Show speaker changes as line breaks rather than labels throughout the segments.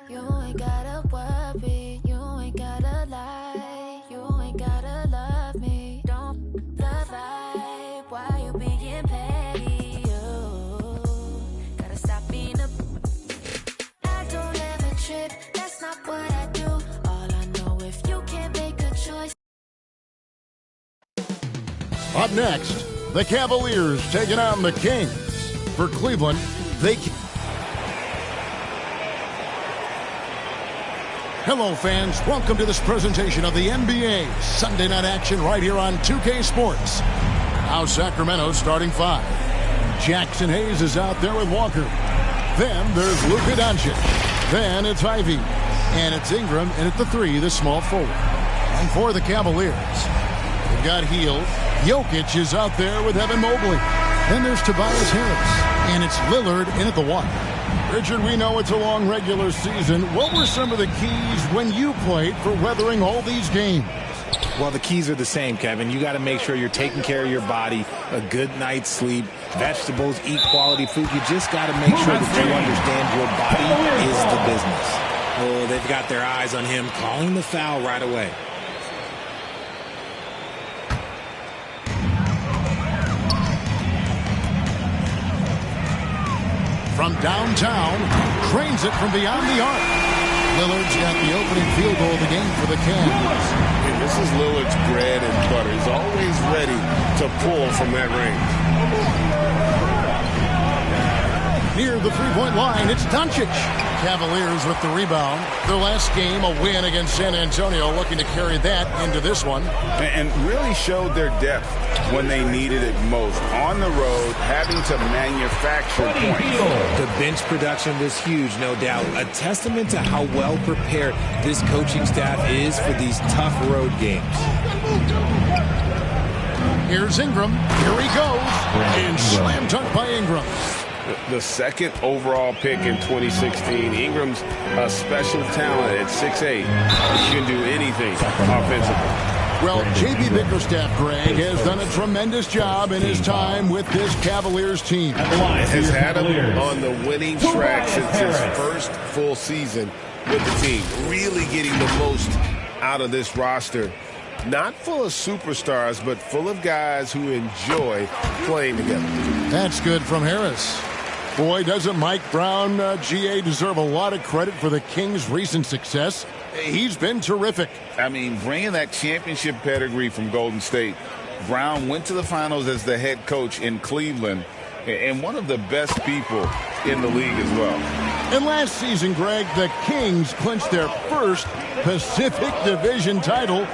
You ain't gotta worry, you ain't gotta lie, you ain't gotta love me. Don't love right, why you being petty? You gotta stop being a. I don't ever trip, that's not what I do. All I know, if you can't make a choice.
Up next, the Cavaliers taking on the Kings. For Cleveland, they. Hello, fans. Welcome to this presentation of the NBA Sunday night action right here on 2K Sports. Now Sacramento starting five. Jackson Hayes is out there with Walker. Then there's Luka Doncic. Then it's Ivy. And it's Ingram, and at the three, the small forward. And for the Cavaliers, they've got Hield. Jokic is out there with Evan Mobley. Then there's Tobias Harris. And it's Lillard in at the one. Richard, we know it's a long regular season. What were some of the keys when you played for weathering all these games?
Well, the keys are the same, Kevin. You got to make sure you're taking care of your body, a good night's sleep, vegetables, eat quality food. You just got to make sure that you understand your body is the business. Oh, they've got their eyes on him, calling the foul right away.
From downtown, trains it from beyond the arc. Lillard's got the opening field goal of the game for the Cavs.
And this is Lillard's bread and butter. He's always ready to pull from that range.
Near the three-point line, it's Doncic. Cavaliers with the rebound. Their last game, a win against San Antonio, looking to carry that into this one.
And really showed their depth when they needed it most. On the road, having to manufacture points.
The bench production was huge, no doubt. A testament to how well prepared this coaching staff is for these tough road games.
Here's Ingram. Here he goes. And slam dunk by Ingram.
The second overall pick in 2016. Ingram's a special talent at 6'8". He can do anything offensively.
Well, J.B. Bickerstaff, Greg, has done a tremendous job in his time with this Cavaliers team.
Has had him on the winning track since his first full season with the team. Really getting the most out of this roster. Not full of superstars, but full of guys who enjoy playing together.
That's good from Harris. Boy, doesn't Mike Brown, GA, deserve a lot of credit for the Kings' recent success? He's been terrific.
I mean, bringing that championship pedigree from Golden State, Brown went to the finals as the head coach in Cleveland and one of the best people in the league as well.
And last season, Greg, the Kings clinched their first Pacific Division title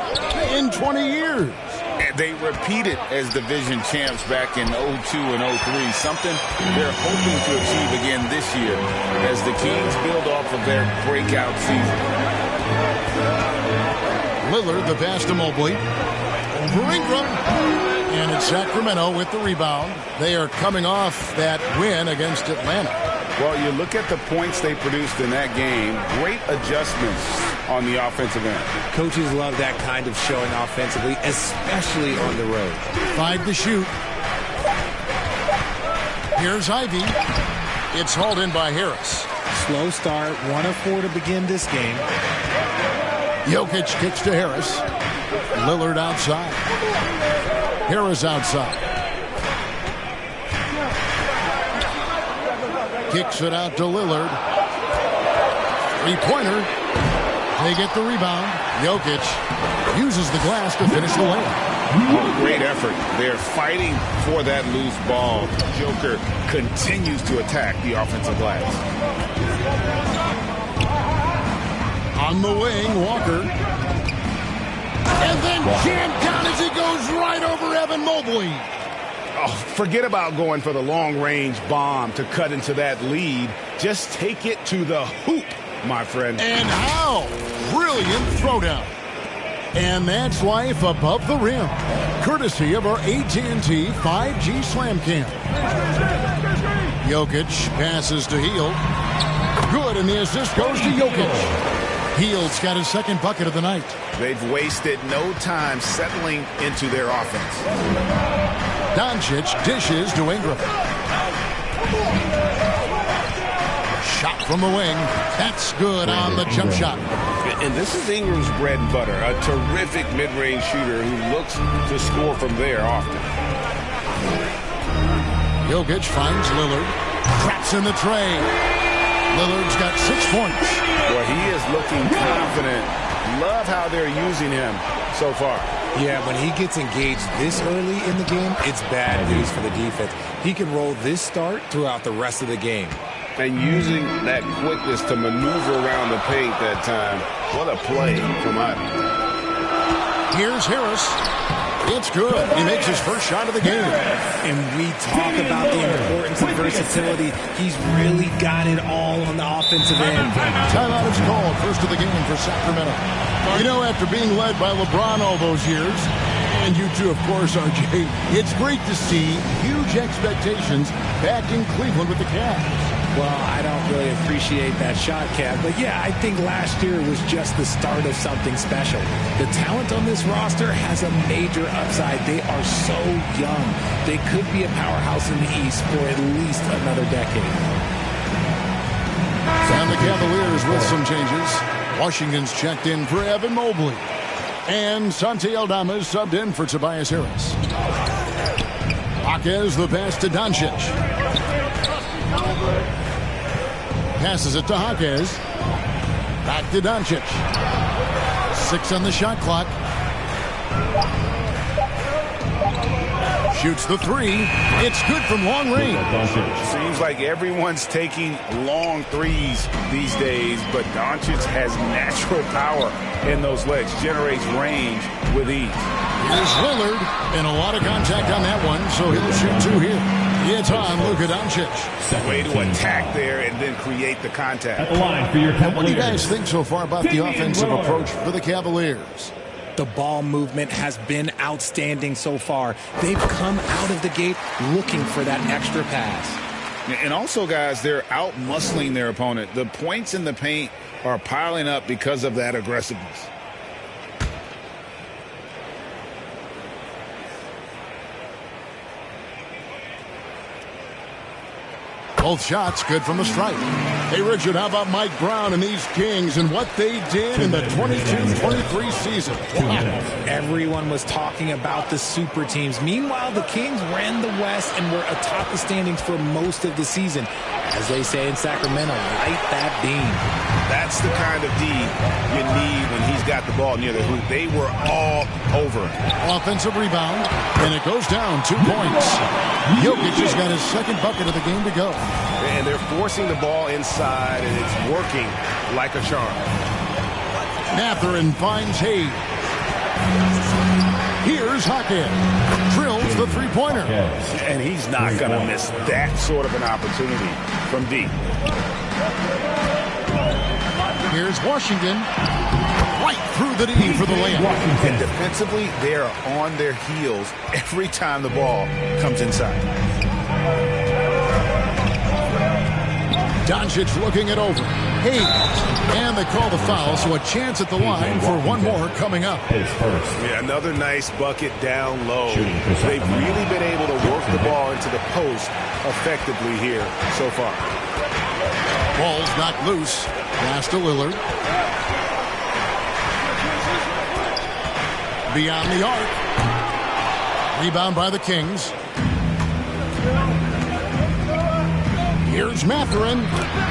in 20 years.
And they repeated as division champs back in 02 and 03, something they're hoping to achieve again this year as the Kings build off of their breakout season.
Lillard, the pass to Mobley. Over Ingram. And it's Sacramento with the rebound. They are coming off that win against Atlanta.
Well, you look at the points they produced in that game. Great adjustments on the offensive end.
Coaches love that kind of showing offensively, especially on the road.
5 to shoot. Here's Ivy. It's hauled in by Harris.
Slow start, 1 of 4 to begin this game.
Jokic kicks to Harris. Lillard outside. Harris outside. Kicks it out to Lillard. Three-pointer. They get the rebound. Jokic uses the glass to finish the layup.
Oh, great effort. They're fighting for that loose ball. Joker continues to attack the offensive glass.
On the wing, Walker. And then jammed down as he goes right over Evan Mobley.
Oh, forget about going for the long-range bomb to cut into that lead. Just take it to the hoop, my friend.
And how? Brilliant throwdown. And that's life above the rim. Courtesy of our AT&T 5G Slam Cam. Jokic passes to Hield. Good, and the assist goes to Jokic. Hield's got his second bucket of the night.
They've wasted no time settling into their offense.
Doncic dishes to Ingram. Shot from the wing. That's good on the jump shot.
And this is Ingram's bread and butter, a terrific mid-range shooter who looks to score from there often.
Jokic finds Lillard. Traps in the tray. Lillard's got 6 points.
Well, he is looking confident. Love how they're using him so far.
Yeah, when he gets engaged this early in the game, it's bad news for the defense. He can roll this start throughout the rest of the game.
And using that quickness to maneuver around the paint that time. What a play from Ivy.
Here's Harris. It's good. He makes his first shot of the game.
And we talk about the importance of versatility. He's really got it all on the offensive end.
Timeout is called. First of the game for Sacramento. You know, after being led by LeBron all those years, and you too, of course, RJ, it's great to see huge expectations back in Cleveland with the Cavs.
Well, I don't really appreciate that shot, Cav. But yeah, I think last year was just the start of something special. The talent on this roster has a major upside. They are so young. They could be a powerhouse in the East for at least another decade.
And the Cavaliers with some changes. Washington's checked in for Evan Mobley. And Santi Aldama is subbed in for Tobias Harris. Jaquez the pass to Doncic. Passes it to Jaquez. Back to Doncic. 6 on the shot clock. Shoots the 3. It's good from long range.
Seems like everyone's taking long threes these days, but Doncic has natural power in those legs. Generates range with ease.
Here's Lillard. And a lot of contact on that one, so he'll shoot 2 here. It's on Luka Doncic.
Way to attack there and then create the contact.
At the line for your Cavaliers.
What do you guys think so far about the offensive approach for the Cavaliers?
The ball movement has been outstanding so far. They've come out of the gate looking for that extra pass.
And also, guys, they're out-muscling their opponent. The points in the paint are piling up because of that aggressiveness.
Both shots good from the stripe. Hey, Richard, how about Mike Brown and these Kings and what they did in the 22-23 season? Wow.
Everyone was talking about the super teams. Meanwhile, the Kings ran the West and were atop the standings for most of the season. As they say in Sacramento, light that beam.
That's the kind of D you need when he's got the ball near the hoop. They were all over it.
Offensive rebound, and it goes down 2 points. Jokic has got his second bucket of the game to go.
And they're forcing the ball inside, and it's working like a charm.
Mathurin finds Hayes. Here's Jaquez. Drills the three-pointer.
And he's not going to miss that sort of an opportunity from deep.
Here's Washington. Right through the D for the layup.
And defensively, they are on their heels every time the ball comes inside.
Doncic looking it over. Hayes. And they call the foul, so a chance at the line for one more coming up.
Yeah, another nice bucket down low. They've really been able to work the ball into the post effectively here so far.
Ball's knocked loose. Pass to Lillard. Beyond the arc. Rebound by the Kings. Here's Mathurin.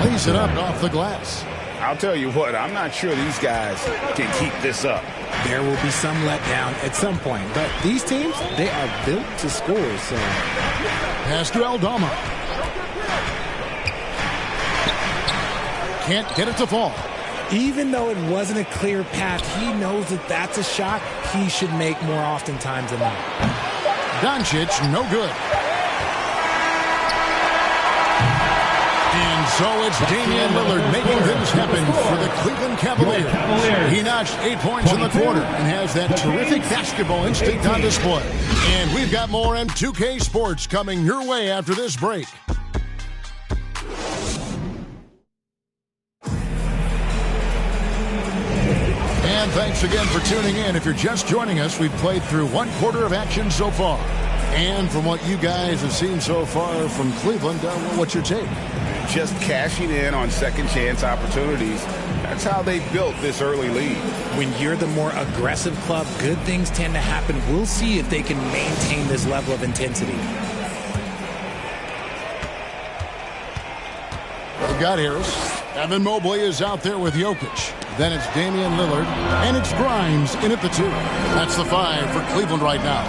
Lays it up off the glass.
I'll tell you what, I'm not sure these guys can keep this up.
There will be some letdown at some point, but these teams, they are built to score, so.
Pass to Aldama. Can't get it to fall.
Even though it wasn't a clear path, he knows that that's a shot he should make more oftentimes than not.
Doncic, no good. And so it's Damian Lillard making things happen for the Cleveland Cavaliers. He notched 8 points in the quarter and has that terrific basketball instinct on display. And we've got more M2K Sports coming your way after this break. And thanks again for tuning in. If you're just joining us, we've played through one quarter of action so far. And from what you guys have seen so far from Cleveland, what's your take?
just cashing in on second chance opportunities. That's how they built this early lead.
When you're the more aggressive club, good things tend to happen. We'll see if they can maintain this level of intensity.
We've got Harris. Evan Mobley is out there with Jokic. Then it's Damian Lillard. And it's Grimes in at the 2. That's the 5 for Cleveland right now.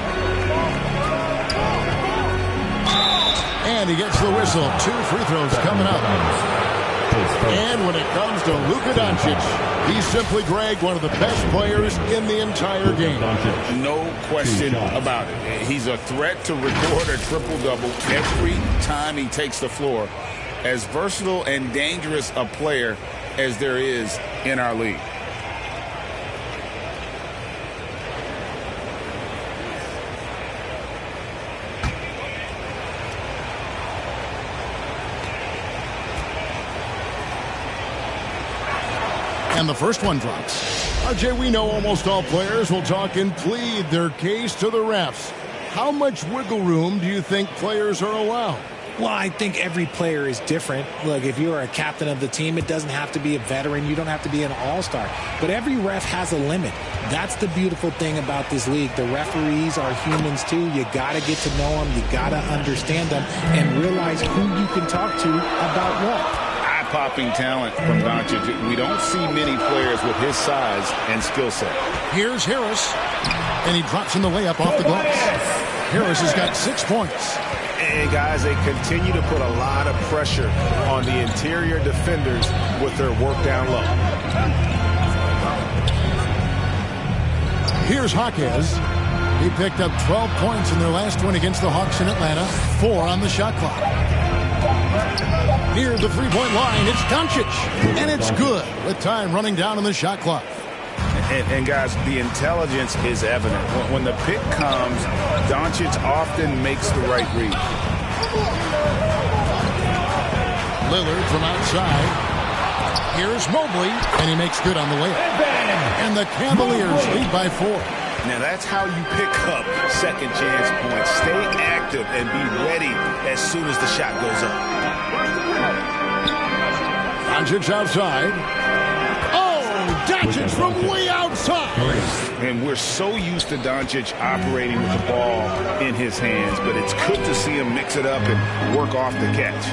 And he gets the whistle. 2 free throws coming up. And when it comes to Luka Doncic, he's simply, Greg, one of the best players in the entire game.
No question about it. He's a threat to record a triple-double every time he takes the floor. As versatile and dangerous a player as there is in our league.
And the first one drops. RJ, we know almost all players will talk and plead their case to the refs. How much wiggle room do you think players are allowed?
Well, I think every player is different. Look, if you're a captain of the team, it doesn't have to be a veteran. You don't have to be an all-star. But every ref has a limit. That's the beautiful thing about this league. The referees are humans, too. You got to get to know them. You got to understand them and realize who you can talk to about what.
Eye-popping talent from Doncic. We don't see many players with his size and skill set.
Here's Harris. And he drops in the layup off the glass. Harris has got 6 points.
And guys, they continue to put a lot of pressure on the interior defenders with their work down low.
Here's Jaquez. He picked up 12 points in their last win against the Hawks in Atlanta. 4 on the shot clock. Near the three-point line, it's Doncic. And it's good with time running down on the shot clock.
And guys, the intelligence is evident. When the pick comes, Doncic often makes the right read.
Lillard from outside. Here's Mobley, and he makes good on the layup. And the Cavaliers lead by 4.
Now that's how you pick up second chance points. Stay active and be ready as soon as the shot goes up.
Doncic outside. Doncic from way outside.
And we're so used to Doncic operating with the ball in his hands, but it's good to see him mix it up and work off the catch.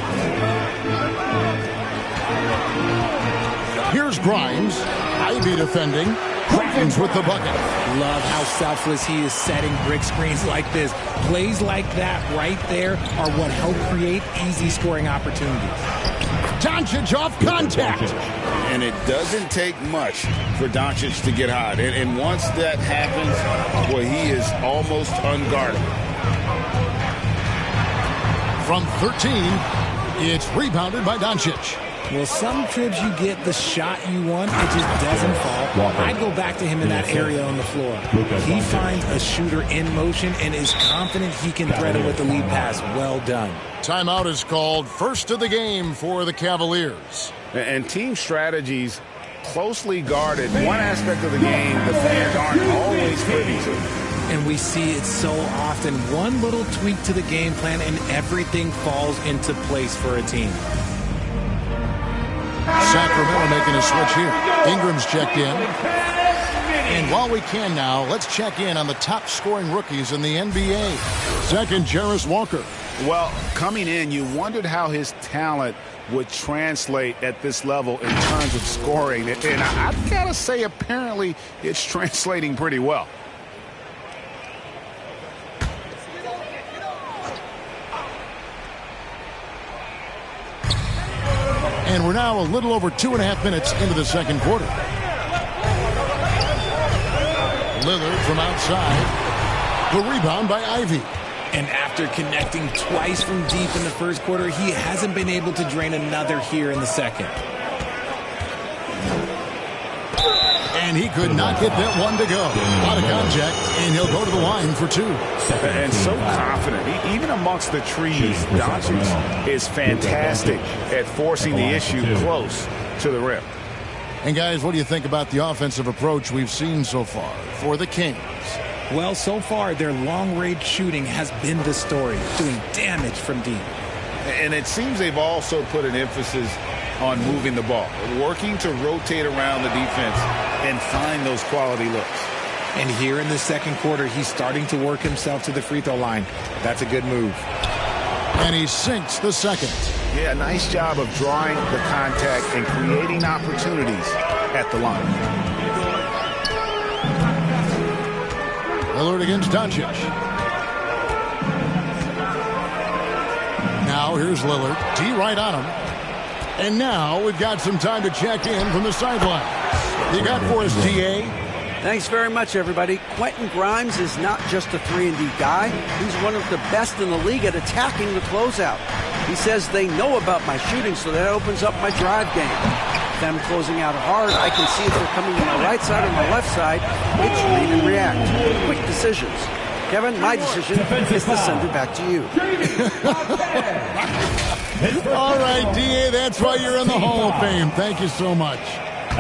Here's Grimes. Ivy defending. Grimes with the bucket.
Love how selfless he is setting brick screens like this. Plays like that right there are what help create easy scoring opportunities.
Doncic off contact.
And it doesn't take much for Doncic to get hot. And once that happens, well, he is almost unguardable.
From 13, it's rebounded by Doncic.
Well, some trips you get the shot you want, it just doesn't fall. I go back to him in that area on the floor. He finds a shooter in motion and is confident he can thread him with the lead pass. Well done.
Timeout is called. First of the game for the Cavaliers.
And team strategies closely guarded. One aspect of the game the fans aren't always privy to.
And we see it so often. One little tweak to the game plan and everything falls into place for a team.
Sacramento making a switch here. Ingram's checked in. And while we can now, let's check in on the top scoring rookies in the NBA. Second, Jarris Walker.
Well, coming in, you wondered how his talent would translate at this level in terms of scoring. And I've got to say, apparently, it's translating pretty well.
And we're now a little over 2.5 minutes into the second quarter. Lillard from outside. The rebound by Ivy.
And after connecting twice from deep in the first quarter, he hasn't been able to drain another here in the second.
And he could not get that one to go. Out of contact, and he'll go to the line for 2.
And so confident. Even amongst the trees, Doncic is fantastic at forcing the issue close to the rim.
And guys, what do you think about the offensive approach we've seen so far for the Kings?
Well, so far, their long-range shooting has been the story, doing damage from deep.
And it seems they've also put an emphasis on moving the ball, working to rotate around the defense and find those quality looks.
And here in the second quarter, he's starting to work himself to the free throw line. That's a good move.
And he sinks the second.
Yeah, nice job of drawing the contact and creating opportunities at the line.
Lillard against Doncic. Now here's Lillard. D right on him. And now we've got some time to check in from the sideline. You got for us, D.A.?
Thanks very much, everybody. Quentin Grimes is not just a 3-and-D guy. He's one of the best in the league at attacking the closeout. He says they know about my shooting, so that opens up my drive game. If I'm closing out hard, I can see if they're coming to my right side or my left side. It's read and react. Quick decisions. Kevin, my decision is to send it back to you.
All right, D.A., that's why you're in the Hall of Fame. Thank you so much.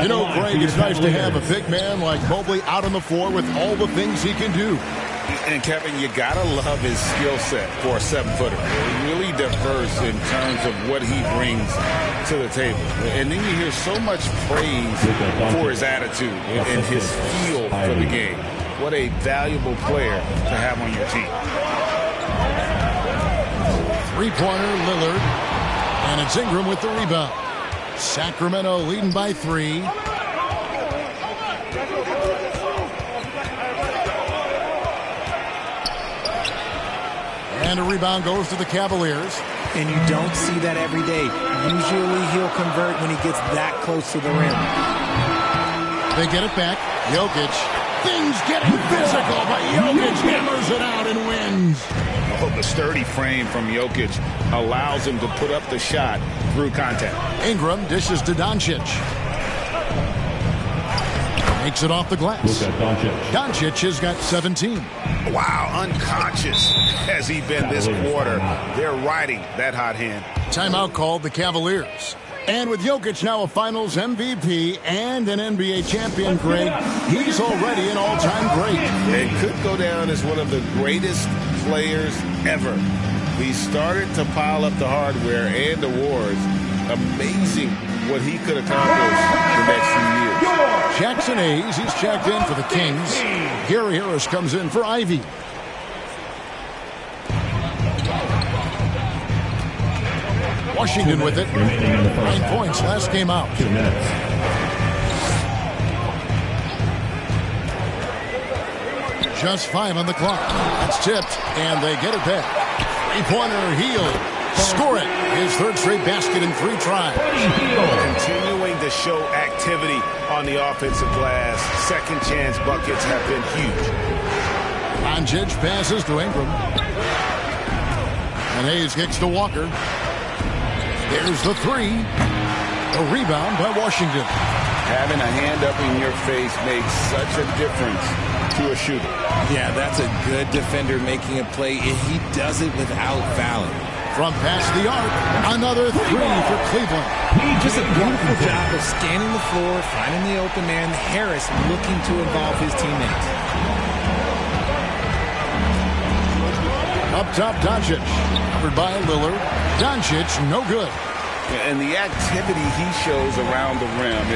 You know, Greg, it's nice to have a big man like Mobley out on the floor with all the things he can do.
And, Kevin, you got to love his skill set for a 7-footer. Really diverse in terms of what he brings to the table. And then you hear so much praise for his attitude and his feel for the game. What a valuable player to have on your team.
Three-pointer, Lillard. And it's Ingram with the rebound. Sacramento leading by 3. And a rebound goes to the Cavaliers.
And you don't see that every day. Usually he'll convert when he gets that close to the rim.
They get it back. Jokic. Things getting physical, but Jokic hammers it out and wins.
Oh, the sturdy frame from Jokic allows him to put up the shot through contact.
Ingram dishes to Doncic. Makes it off the glass. Doncic has got 17.
Wow, unconscious has he been this quarter. They're riding that hot hand.
Timeout called the Cavaliers. And with Jokic now a Finals MVP and an NBA champion, Greg, he's already an all-time great.
And could go down as one of the greatest players ever. He started to pile up the hardware and awards. Amazing what he could accomplish the next few years.
Jackson Hayes, he's checked in for the Kings. Gary Harris comes in for Ivy. Washington with it. 9 points last game out. Just 5 on the clock. That's tipped, and they get it back. Three-pointer, Hield. Score it. His third straight basket in 3 tries.
Continuing to show activity on the offensive glass. Second chance buckets have been huge.
Doncic passes to Ingram. And Hayes kicks to Walker. There's the 3. A rebound by Washington.
Having a hand up in your face makes such a difference to a shooter.
Yeah, that's a good defender making a play. He does it without fouling.
From past the arc, another 3 for Cleveland.
Just a beautiful job of scanning the floor, finding the open man. Harris looking to involve his teammates.
Up top, Doncic. Covered by Lillard. Doncic, no good.
And the activity he shows around the rim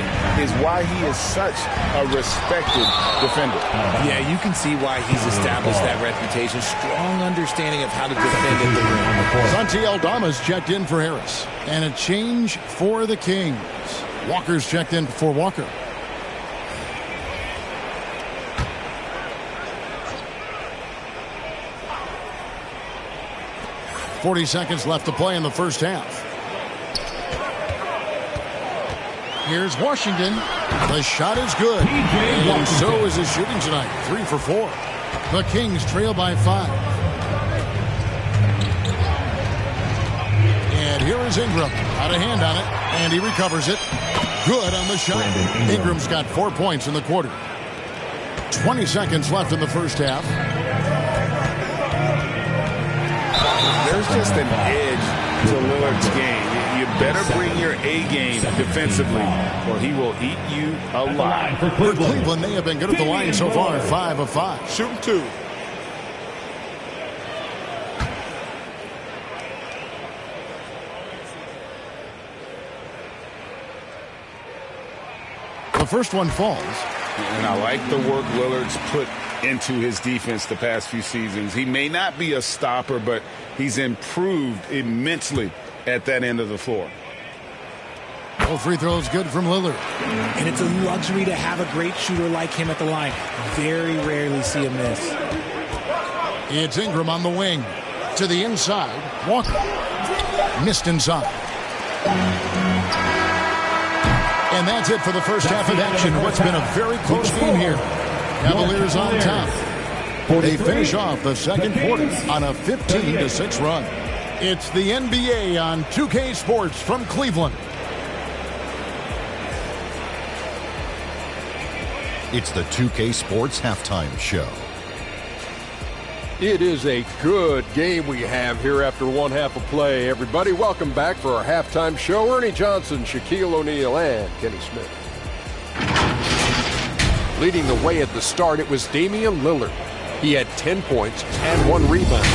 is why he is such a respected defender.
Yeah, you can see why he's established that reputation. Strong understanding of how to defend at the rim.
Santi Aldama's checked in for Harris. And a change for the Kings. Walker's checked in for Walker. .40 seconds left to play in the first half. Here's Washington. The shot is good. And so is his shooting tonight. 3 for 4. The Kings trail by 5. And here is Ingram. Got a hand on it. And he recovers it. Good on the shot. Ingram's got 4 points in the quarter. 20 seconds left in the first half.
There's just an edge to Lillard's game. You better bring your A game defensively, or he will eat you alive.
For Cleveland, they have been good at the line so far. 5 of 5.
Shooting 2.
The first one falls.
And I like the work Lillard's put into his defense the past few seasons. He may not be a stopper, but he's improved immensely at that end of the floor.
All free throws good from Lillard.
And it's a luxury to have a great shooter like him at the line. Very rarely see him miss.
It's Ingram on the wing. To the inside. Walker. Missed inside. And that's it for the first half of action. What's been a very close game here. Cavaliers on top. They finish off the second quarter on a 15-6 run. It's the NBA on 2K Sports from Cleveland.
It's the 2K Sports Halftime Show.
It is a good game we have here after one half of play. Everybody, welcome back for our halftime show. Ernie Johnson, Shaquille O'Neal, and Kenny Smith. Leading the way at the start, it was Damian Lillard. He had 10 points and 1 rebound.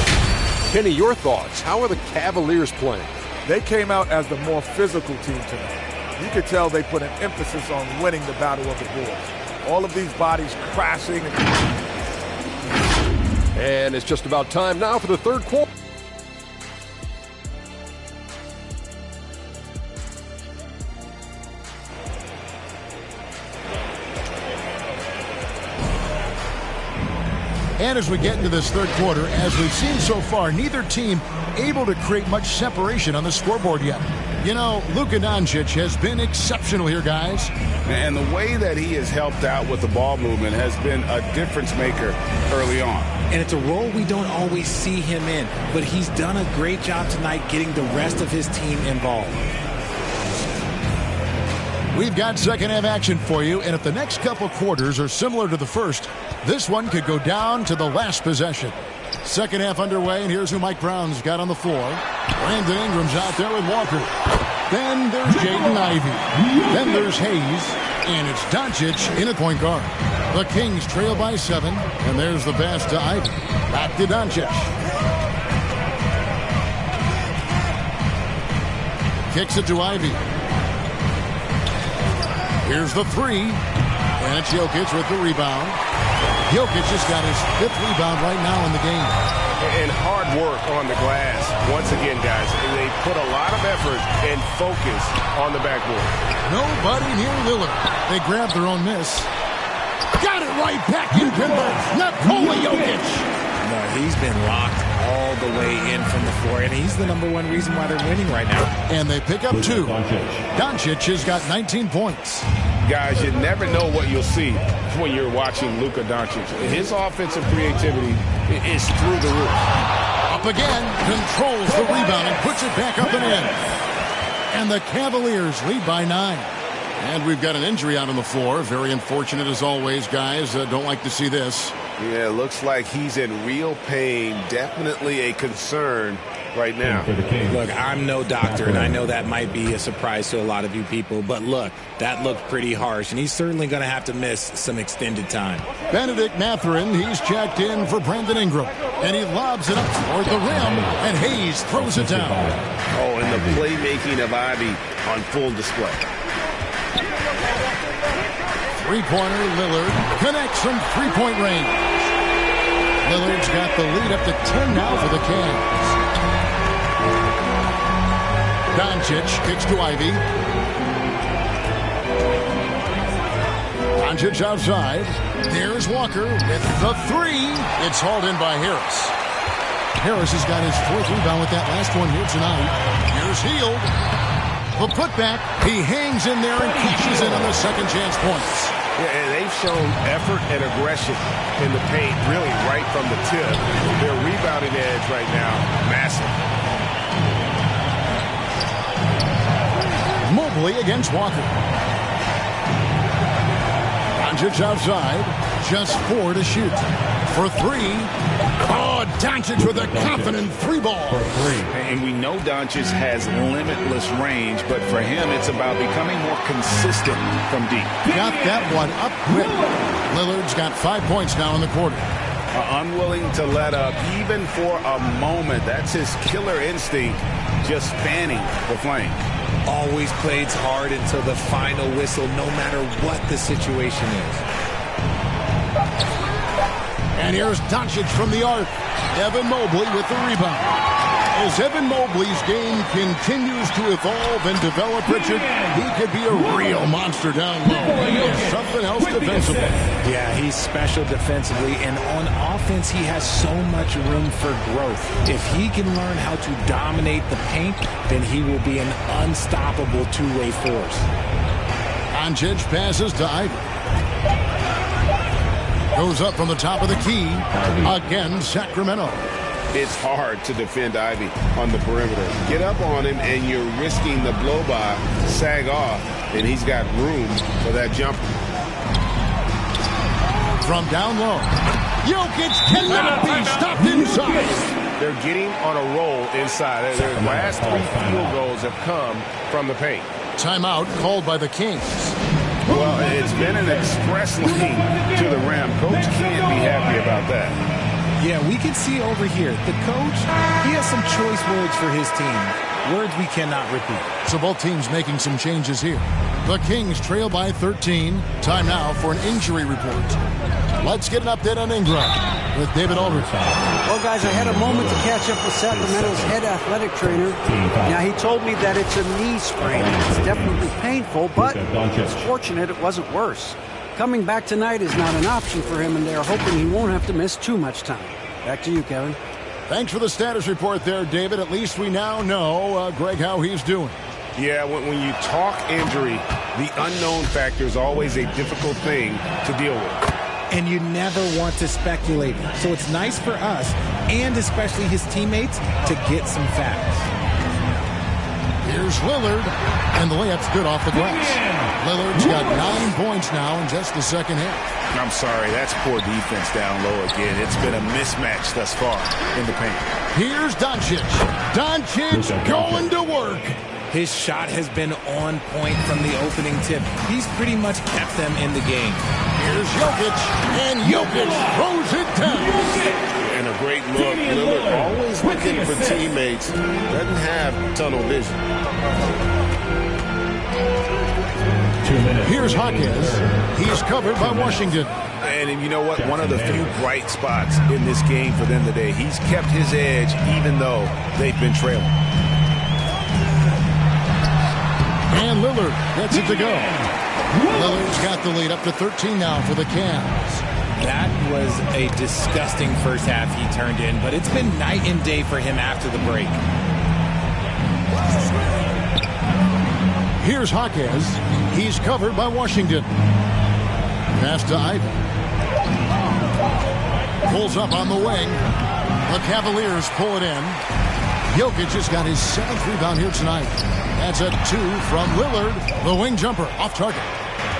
Kenny, your thoughts? How are the Cavaliers playing?
They came out as the more physical team tonight. You could tell they put an emphasis on winning the battle of the boards. All of these bodies crashing.
And it's just about time now for the third quarter.
And as we get into this third quarter, as we've seen so far, neither team able to create much separation on the scoreboard yet. You know, Luka Doncic has been exceptional here, guys.
And the way that he has helped out with the ball movement has been a difference maker early on.
And it's a role we don't always see him in, but he's done a great job tonight getting the rest of his team involved.
We've got second half action for you, and if the next couple quarters are similar to the first, this one could go down to the last possession. Second half underway, and here's who Mike Brown's got on the floor. Brandon Ingram's out there with Walker. Then there's Jaden Ivey. Then there's Hayes, and it's Doncic in at point guard. The Kings trail by 7, and there's the pass to Ivey. Back to Doncic. Kicks it to Ivey. Here's the 3, and it's Jokic with the rebound. Jokic just got his 5th rebound right now in the game.
And hard work on the glass. Once again, guys, they put a lot of effort and focus on the backboard.
Nobody near Lillard. They grabbed their own miss. Got it right back in Denver. Nikola Jokic.
No, he's been locked all the way in from the floor, and he's the #1 reason why they're winning right now.
And they pick up 2. Doncic has got 19 points.
Guys, you never know what you'll see when you're watching Luka Doncic. His offensive creativity is through the roof.
Up again, controls the rebound and puts it back up and in. And the Cavaliers lead by 9. And we've got an injury out on the floor. Very unfortunate as always, guys. Don't like to see this.
Yeah, looks like he's in real pain. Definitely a concern right now.
Look, I'm no doctor, and I know that might be a surprise to a lot of you people, but look, that looked pretty harsh, and he's certainly going to have to miss some extended time.
Benedict Mathurin, he's checked in for Brandon Ingram, and he lobs it up toward the rim, and Hayes throws it down.
Oh, and the playmaking of Ivy on full display.
Three-pointer, Lillard connects from three-point range. Lillard's got the lead up to 10 now for the Cavs. Doncic kicks to Ivy. Doncic outside. There's Walker with the 3. It's hauled in by Harris. Harris has got his 4th rebound with that last one here tonight. Here's Hield. The putback. He hangs in there and cashes in on the second chance points.
Yeah, and they've shown effort and aggression in the paint, really right from the tip. Their rebounding edge right now, massive.
Mobley against Walker. Doncic outside. Just 4 to shoot. For 3. Oh, Doncic with a confident 3-ball.
For 3. And we know Doncic has limitless range, but for him, it's about becoming more consistent from deep.
Got that one up quick. Lillard's got 5 points now in the quarter.
Unwilling to let up even for a moment. That's his killer instinct, just fanning the flame.
always plays hard until the final whistle, no matter what the situation is.
And here's Doncic from the arc. Evan Mobley with the rebound. As Evan Mobley's game continues to evolve and develop, Richard, he could be a real monster down low. Something else defensively.
Yeah, he's special defensively, and on offense, he has so much room for growth. If he can learn how to dominate the paint, then he will be an unstoppable two-way force.
Doncic passes to Ivy. Goes up from the top of the key. Again, Sacramento.
It's hard to defend Ivy on the perimeter. Get up on him, and you're risking the blow-by, sag off, and he's got room for that jumper.
From down low, Jokic cannot be stopped inside.
They're getting on a roll inside. Their last 3 field goals have come from the paint.
Timeout called by the Kings.
Well, it's been an express lane to the rim. Coach can't be happy about that.
Yeah, we can see over here, the coach, he has some choice words for his team. Words we cannot repeat.
So both teams making some changes here. The Kings trail by 13. Time now for an injury report. Let's get an update on Ingram with David Aldridge.
Well, guys, I had a moment to catch up with Sacramento's head athletic trainer. Now, he told me that it's a knee sprain. It's definitely painful, but it's fortunate it wasn't worse. Coming back tonight is not an option for him, and they're hoping he won't have to miss too much time. Back to you, Kevin.
Thanks for the status report there, David. At least we now know, Greg, how he's doing.
Yeah, when you talk injury, the unknown factor is always a difficult thing to deal with.
And you never want to speculate. So it's nice for us, and especially his teammates, to get some facts.
Here's Lillard, and the layup's good off the glass. Lillard's got 9 points now in just the second half.
I'm sorry, that's poor defense down low again. It's been a mismatch thus far in the paint.
Here's Doncic. Doncic going to work.
His shot has been on point from the opening tip. He's pretty much kept them in the game.
Here's Jokic, and Jokic throws it down.
And a great look. Lillard always looking for teammates. Doesn't have tunnel vision.
Here's Hawkins. He's covered by Washington.
And you know what? One of the few bright spots in this game for them today. He's kept his edge even though they've been trailing.
And Lillard gets it to go. Lillard's got the lead up to 13 now for the Cavs.
That was a disgusting first half he turned in, but it's been night and day for him after the break.
Here's Hawkins. He's covered by Washington. Pass to Ivy. Pulls up on the wing. The Cavaliers pull it in. Jokic has got his 7th rebound here tonight. That's a 2 from Lillard. The wing jumper off target.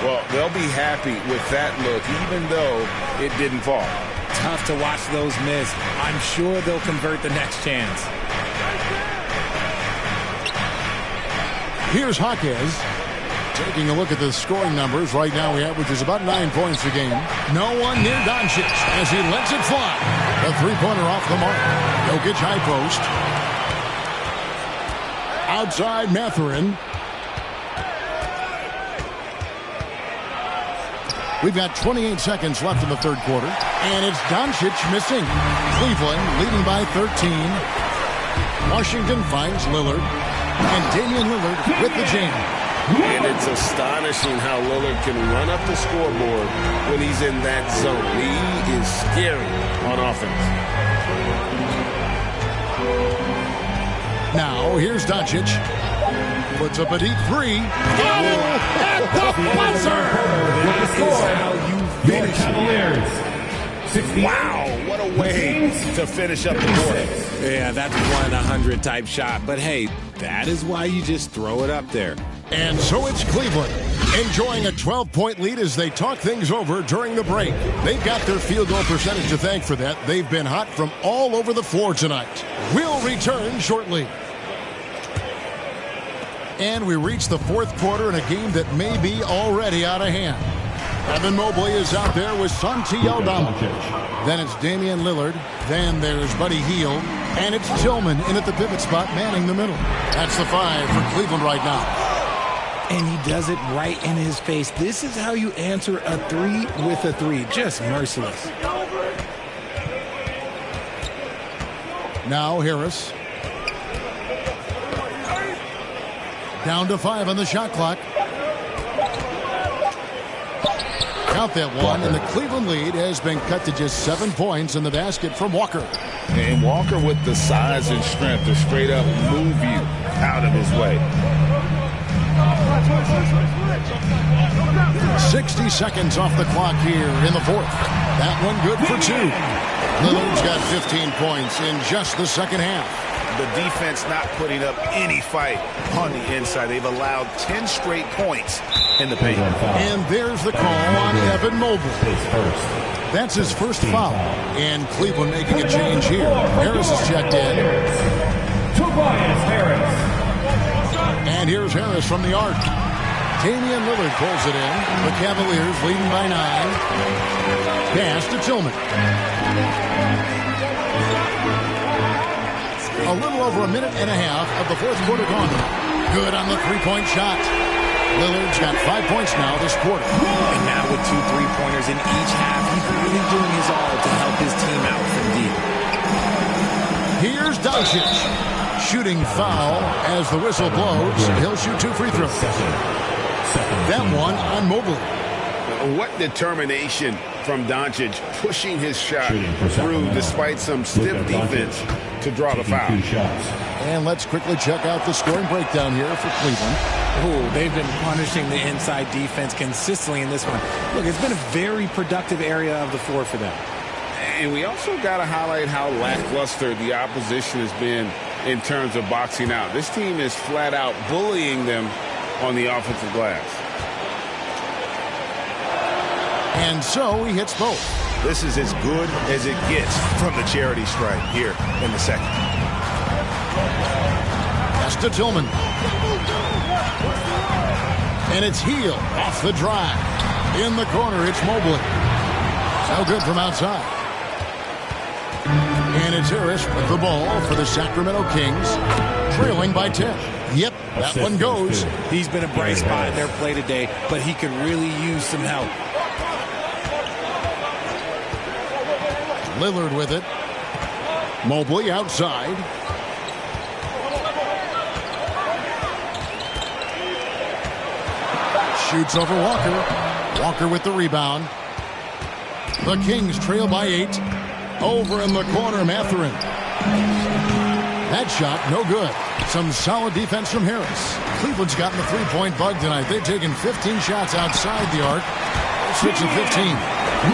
Well, they'll be happy with that look, even though it didn't fall.
Tough to watch those miss. I'm sure they'll convert the next chance.
Here's Hawkins. Taking a look at the scoring numbers. Right now he averages about 9 points a game. No one near Doncic as he lets it fly. The three-pointer off the mark. Jokic high post. Outside Mathurin. We've got 28 seconds left in the third quarter. And it's Doncic missing. Cleveland leading by 13. Washington finds Lillard. And Damian Lillard with the jam.
And it's astonishing how Lillard can run up the scoreboard when he's in that zone. He is scary on offense.
Now, here's Doncic. Puts up a deep 3. At the buzzer!
This is how you finish it. Wow, what a way to finish up the quarter.
Yeah, that's 1-100 type shot. But hey, that is why you just throw it up there.
And so it's Cleveland enjoying a 12-point lead as they talk things over during the break. They've got their field goal percentage to thank for that. They've been hot from all over the floor tonight. We'll return shortly. And we reach the fourth quarter in a game that may be already out of hand. Evan Mobley is out there with Santi Aldama. Then it's Damian Lillard. Then there's Buddy Hield. And it's Tillman in at the pivot spot, manning the middle. That's the 5 for Cleveland right now.
And he does it right in his face. This is how you answer a 3 with a 3. Just merciless.
Now Harris. Down to 5 on the shot clock. Count that one, and the Cleveland lead has been cut to just 7 points in the basket from Walker.
And Walker with the size and strength to straight up move you out of his way.
60 seconds off the clock here in the fourth. That one good for 2. Lillard's got 15 points in just the second half.
The defense not putting up any fight on the inside. They've allowed 10 straight points in the paint.
And there's the call on Evan Mobley. That's his first foul. And Cleveland making a change here. Harris is checked in. And here's Harris from the arc. Damian Lillard pulls it in. The Cavaliers leading by 9. Pass to Tillman. A little over a minute and a half of the fourth quarter gone. Good on the three-point shot. Lillard's got 5 points now this quarter.
And now with 2 3-pointers in each half, he's really doing his all to help his team out from deep.
Here's Doncic. Shooting foul as the whistle blows. He'll shoot 2 free throws. That one on Mobley.
What determination from Doncic, pushing his shot through despite some stiff defense to draw the foul.
And let's quickly check out the scoring breakdown here for Cleveland.
Oh, they've been punishing the inside defense consistently in this one. Look, it's been a very productive area of the floor for them.
And we also got to highlight how lackluster the opposition has been in terms of boxing out. This team is flat out bullying them on the offensive glass.
And so he hits both.
This is as good as it gets from the charity stripe here in the second.
Pass to Tillman. And it's Heel off the drive. In the corner, it's Mobley. So good from outside. And it's Harris with the ball for the Sacramento Kings, trailing by 10. Yep, that one goes.
He's been a bright spot in their play today, but he could really use some help.
Lillard with it. Mobley outside. Shoots over Walker. Walker with the rebound. The Kings trail by 8. Over in the corner, Mathurin. That shot, no good. Some solid defense from Harris. Cleveland's gotten the three-point bug tonight. They've taken 15 shots outside the arc. Switch to 15.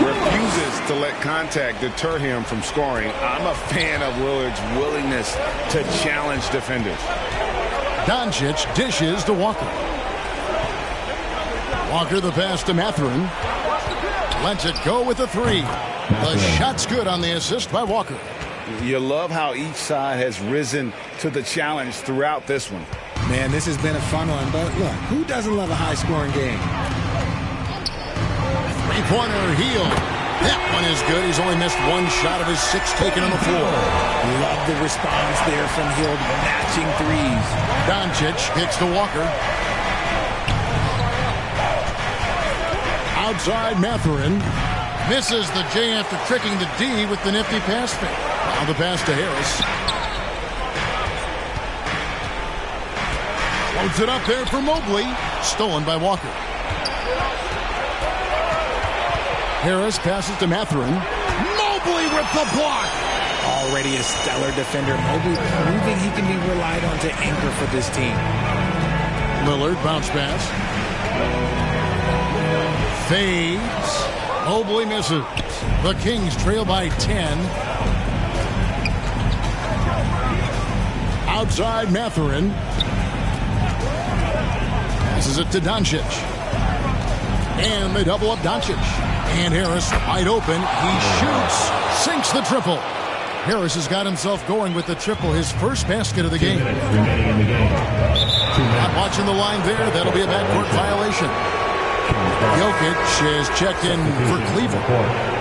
Refuses to let contact deter him from scoring. I'm a fan of Lillard's willingness to challenge defenders.
Doncic dishes to Walker. Walker the pass to Mathurin. Lets it go with the 3. The shot's good on the assist by Walker.
You love how each side has risen to the challenge throughout this one.
Man, this has been a fun one, but look, who doesn't love a high-scoring game?
Three-pointer, Heel. That one is good. He's only missed 1 shot of his 6 taken on the floor.
Love the response there from Hill, matching threes.
Doncic kicks to Walker. Outside Mathurin. Misses the J after tricking the D with the nifty pass fake. Now the pass to Harris. Floats it up there for Mobley. Stolen by Walker. Harris passes to Mathurin. Mobley with the block.
Already a stellar defender. Mobley proving he can be relied on to anchor for this team.
Lillard bounce pass. Fades. Mobley misses. The Kings trail by 10. Outside Mathurin. Passes it to Doncic. And they double up Doncic. And Harris wide open. He shoots. Sinks the triple. Harris has got himself going with the triple. His first basket of the game. Not watching the line there. That'll be a backcourt violation. Jokic is checked in for Cleveland.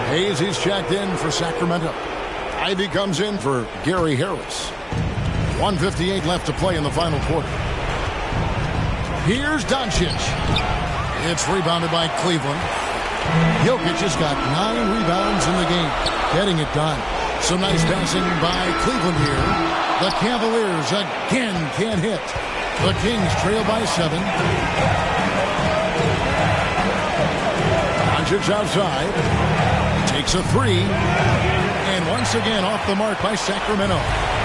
Hayes is checked in for Sacramento.
I
Ivy comes in for Gary Harris. 1:58 left to play in the final quarter. Here's Doncic. It's rebounded by Cleveland. Jokic has got 9 rebounds in the game. Getting it done. Some nice passing by Cleveland here. The Cavaliers again can't hit. The Kings trail by 7. Doncic outside. Takes a 3. And once again off the mark by Sacramento.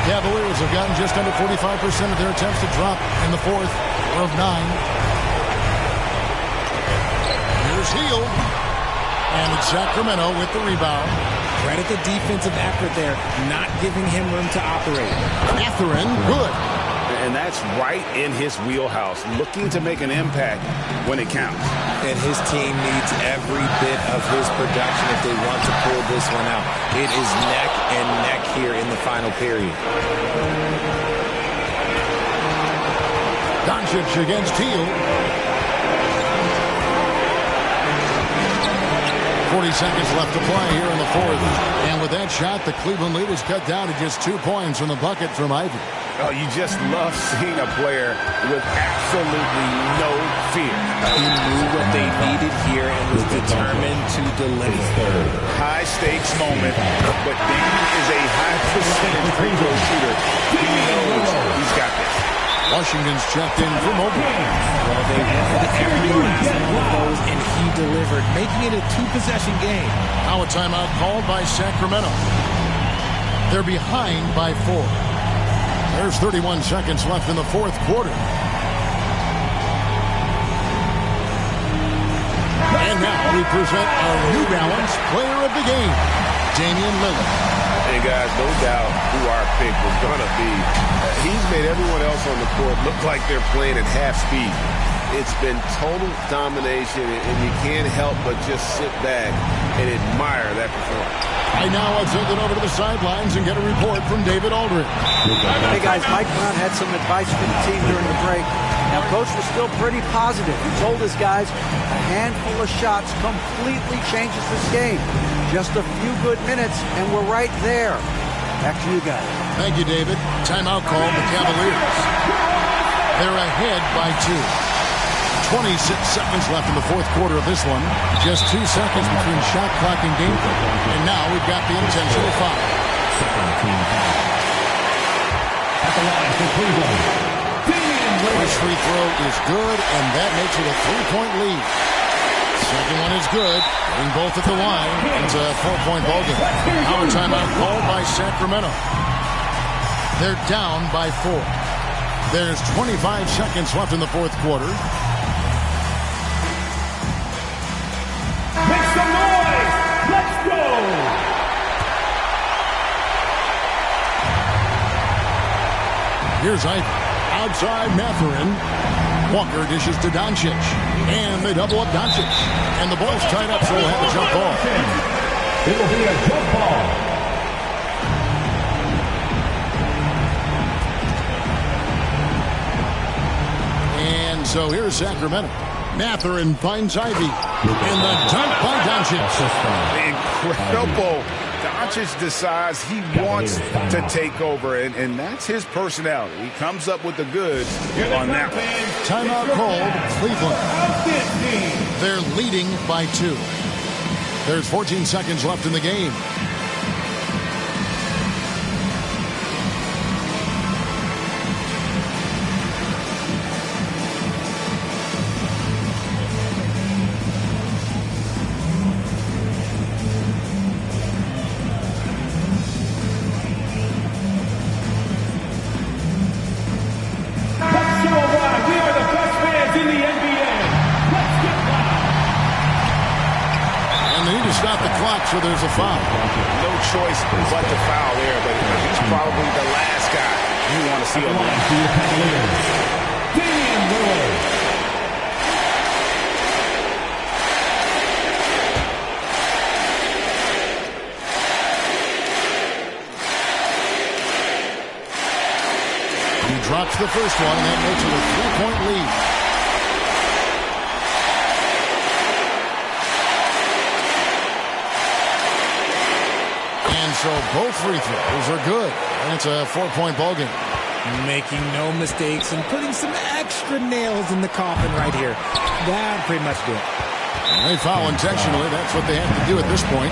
Cavaliers have gotten just under 45% of their attempts to drop in the 4th of 9. Here's Hield. And it's Sacramento with the rebound.
Credit the defensive effort there, not giving him room to operate.
Mathurin, good.
And that's right in his wheelhouse, looking to make an impact when it counts.
And his team needs every bit of his production if they want to pull this one out. It is neck and neck here in the final period.
Doncic against Hield. 40 seconds left to play here in the 4th. And with that shot, the Cleveland lead is cut down to just 2 points from the bucket from Ivy.
Oh, you just love seeing a player with absolutely no fear.
He knew what they needed here and was determined to deliver.
High stakes moment, but Dame is a high percentage free throw shooter. He knows he's got this.
Washington's checked in for Mobley.
Well, they wanted every last one of those, and he delivered, making it a 2-possession game.
Now a timeout called by Sacramento. They're behind by 4. There's 31 seconds left in the 4th quarter. And now we present our New Balance Player of the Game, Damian Lillard.
And guys, no doubt who our pick was going to be. He's made everyone else on the court look like they're playing at half speed. It's been total domination, and you can't help but just sit back and admire that performance.
I now will send it over to the sidelines and get a report from David Aldridge.
Hey, guys, Mike Brown had some advice for the team during the break. Now, Coach was still pretty positive. He told his guys a handful of shots completely changes this game. Just a few good minutes, and we're right there. Back to you guys.
Thank you, David. Timeout called the Cavaliers. They're ahead by 2. 26 seconds left in the 4th quarter of this one. Just 2 seconds between shot clock and game clock. And now we've got the intentional foul.
At the line for Cleveland,
First free throw is good, and that makes it a 3-point lead. Second one is good. Getting both at the line. It's a 4-point ball game. Now a timeout called by Sacramento. They're down by 4. There's 25 seconds left in the 4th quarter.
make some noise! Let's go!
Here's Ivy. Outside Mathurin. Walker dishes to Doncic. And they double up Doncic. And the ball's tied up, so we'll have a jump ball.
It will be a jump ball.
And so here's Sacramento. Mathurin finds Ivy. And the dunk by Doncic.
Incredible. Doncic decides he wants to take over, and that's his personality. He comes up with the goods on that one.
Timeout called Cleveland. They're leading by 2. There's 14 seconds left in the game. So there's a foul.
No choice but to foul there, but he's probably the last guy you want to see on the line.
Damian Lillard.
He drops the first one, and that makes it a 3-point lead. So both free throws are good. And it's a 4-point ball game.
Making no mistakes and putting some extra nails in the coffin right here. That pretty much do it.
They foul intentionally. That's what they have to do at this point.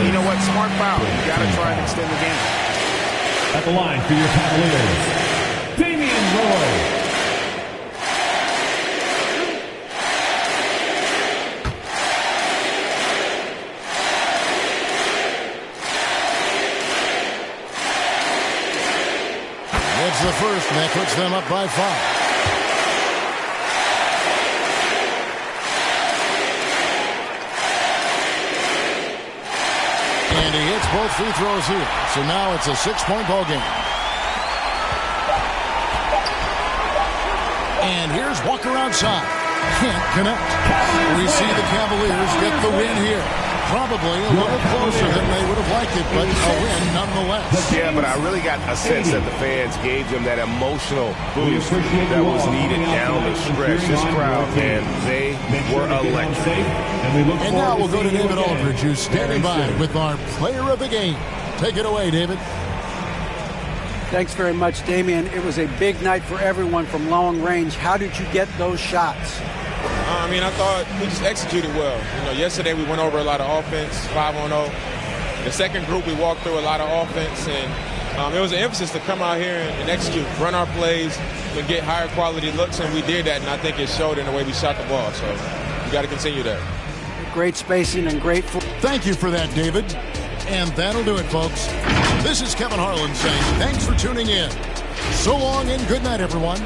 You know what? Smart foul. You got to try and extend the game.
At the line for your Cavaliers, Damian Lillard.
It's the first, and that puts them up by 5. And he hits both free throws here. So now it's a 6-point ball game. And here's Walker outside. Can't connect. We see the Cavaliers get the win here. Probably a little closer than they would have liked it, but a win nonetheless.
Yeah, but I really got a sense that the fans gave them that emotional boost that was needed down the stretch. This crowd, man, they were electric.
And now we'll go to David Aldridge, who's standing by with our player of the game. Take it away, David.
Thanks very much, Damian. It was a big night for everyone from long range. How did you get those shots?
I thought we just executed well. Yesterday we went over a lot of offense, 5-on-0. The second group we walked through a lot of offense, and it was an emphasis to come out here and execute, run our plays, and get higher quality looks, and we did that, and I think it showed in the way we shot the ball. So we got to continue that.
Great spacing and great.
Thank you for that, David. And that'll do it, folks. This is Kevin Harlan saying thanks for tuning in. So long and good night, everyone.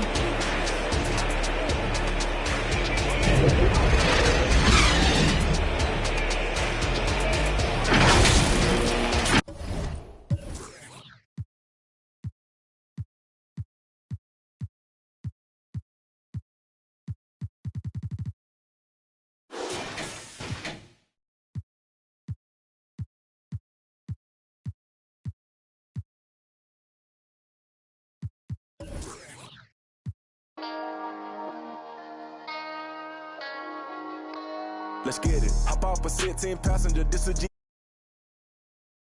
Let's get it. Hop off a 16 passenger. This a G.